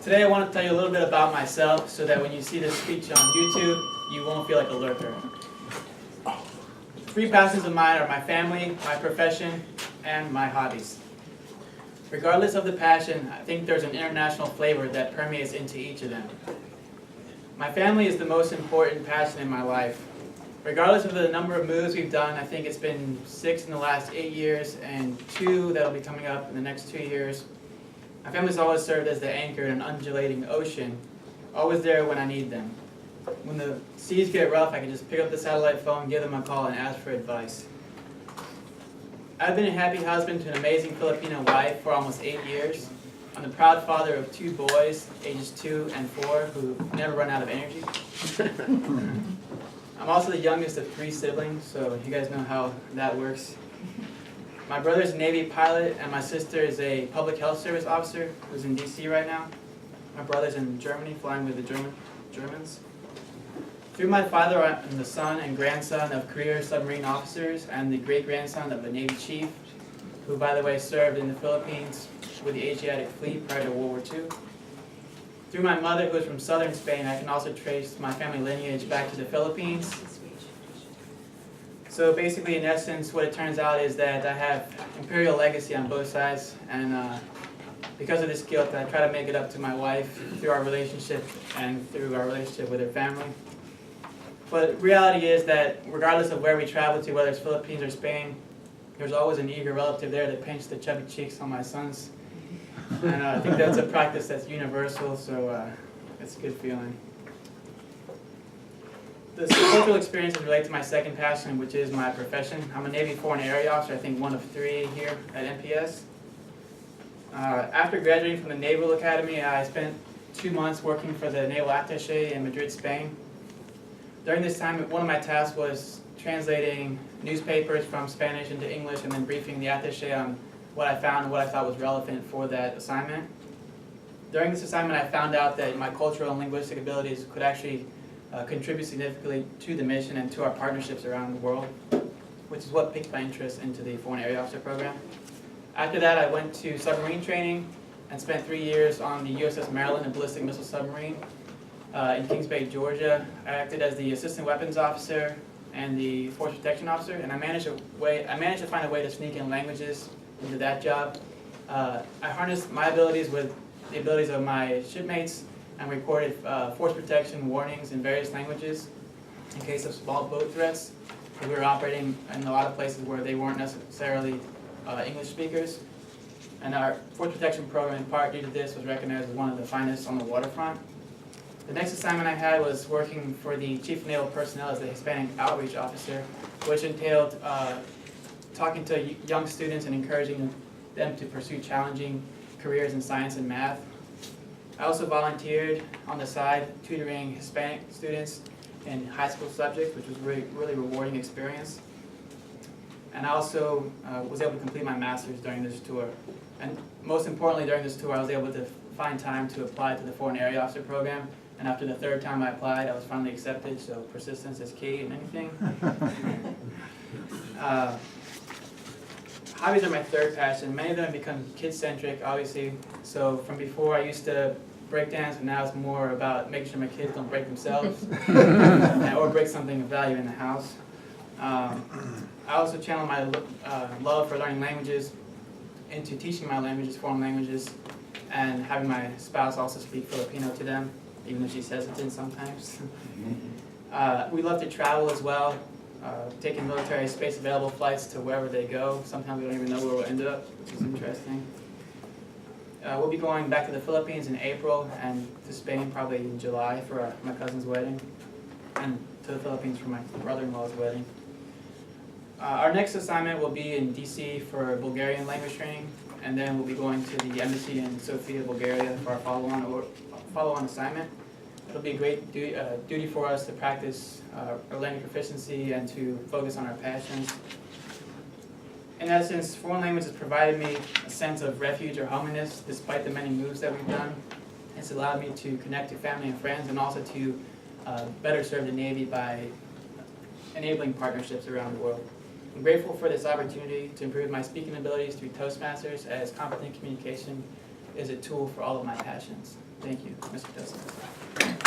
Today I want to tell you a little bit about myself so that when you see this speech on YouTube, you won't feel like a lurker. 3 passions of mine are my family, my profession, and my hobbies. Regardless of the passion, I think there's an international flavor that permeates into each of them. My family is the most important passion in my life. Regardless of the number of moves we've done, I think it's been 6 in the last 8 years and 2 that'll be coming up in the next 2 years. My family's always served as the anchor in an undulating ocean, always there when I need them. When the seas get rough, I can just pick up the satellite phone, give them a call, and ask for advice. I've been a happy husband to an amazing Filipino wife for almost 8 years. I'm the proud father of 2 boys, ages 2 and 4, who never run out of energy. I'm also the youngest of 3 siblings, so you guys know how that works. My brother's a Navy pilot, and my sister is a public health service officer who's in DC right now. My brother's in Germany, flying with the Germans. Through my father, I'm the son and grandson of career submarine officers and the great-grandson of a Navy chief, who, by the way, served in the Philippines with the Asiatic Fleet prior to World War II. Through my mother, who is from southern Spain, I can also trace my family lineage back to the Philippines. So basically, in essence, what it turns out is that I have imperial legacy on both sides, and because of this guilt, I try to make it up to my wife through our relationship and through our relationship with her family. But reality is that regardless of where we travel to, whether it's Philippines or Spain, there's always an eager relative there that paints the chubby cheeks on my sons. And I think that's a practice that's universal, so it's a good feeling. The cultural experiences relate to my second passion, which is my profession. I'm a Navy Foreign Area Officer, I think one of 3 here at NPS. After graduating from the Naval Academy, I spent 2 months working for the Naval Attaché in Madrid, Spain. During this time, one of my tasks was translating newspapers from Spanish into English and then briefing the attaché on what I found and what I thought was relevant for that assignment. During this assignment, I found out that my cultural and linguistic abilities could actually contribute significantly to the mission and to our partnerships around the world, which is what piqued my interest into the Foreign Area Officer program. After that, I went to submarine training and spent 3 years on the USS Maryland, a ballistic missile submarine in Kings Bay, Georgia. I acted as the assistant weapons officer and the force protection officer, and I managed to find a way to sneak in languages into that job. I harnessed my abilities with the abilities of my shipmates and recorded force protection warnings in various languages in case of small boat threats. We were operating in a lot of places where they weren't necessarily English speakers. And our force protection program, in part due to this, was recognized as one of the finest on the waterfront. The next assignment I had was working for the Chief of Naval Personnel as the Hispanic Outreach Officer, which entailed talking to young students and encouraging them to pursue challenging careers in science and math. I also volunteered on the side tutoring Hispanic students in high school subjects, which was a really rewarding experience. And I also was able to complete my master's during this tour. And most importantly, during this tour, I was able to find time to apply to the Foreign Area Officer program. And after the 3rd time I applied, I was finally accepted, so persistence is key in anything. Hobbies are my 3rd passion. Many of them have become kid-centric, obviously. So from before, I used to break dance, and now it's more about making sure my kids don't break themselves or break something of value in the house. I also channel my love for learning languages into teaching my languages, foreign languages, and having my spouse also speak Filipino to them, even if she's hesitant sometimes. We love to travel as well, taking military space available flights to wherever they go. Sometimes we don't even know where we'll end up, which is interesting. We'll be going back to the Philippines in April and to Spain probably in July for my cousin's wedding, and to the Philippines for my brother-in-law's wedding. Our next assignment will be in DC for Bulgarian language training, and then we'll be going to the embassy in Sofia, Bulgaria for our follow-on assignment. It'll be a great duty for us to practice our language proficiency and to focus on our passions. In essence, foreign language has provided me a sense of refuge or hominess despite the many moves that we've done. It's allowed me to connect to family and friends and also to better serve the Navy by enabling partnerships around the world. I'm grateful for this opportunity to improve my speaking abilities through Toastmasters, as competent communication is a tool for all of my passions. Thank you, Mr. Justice.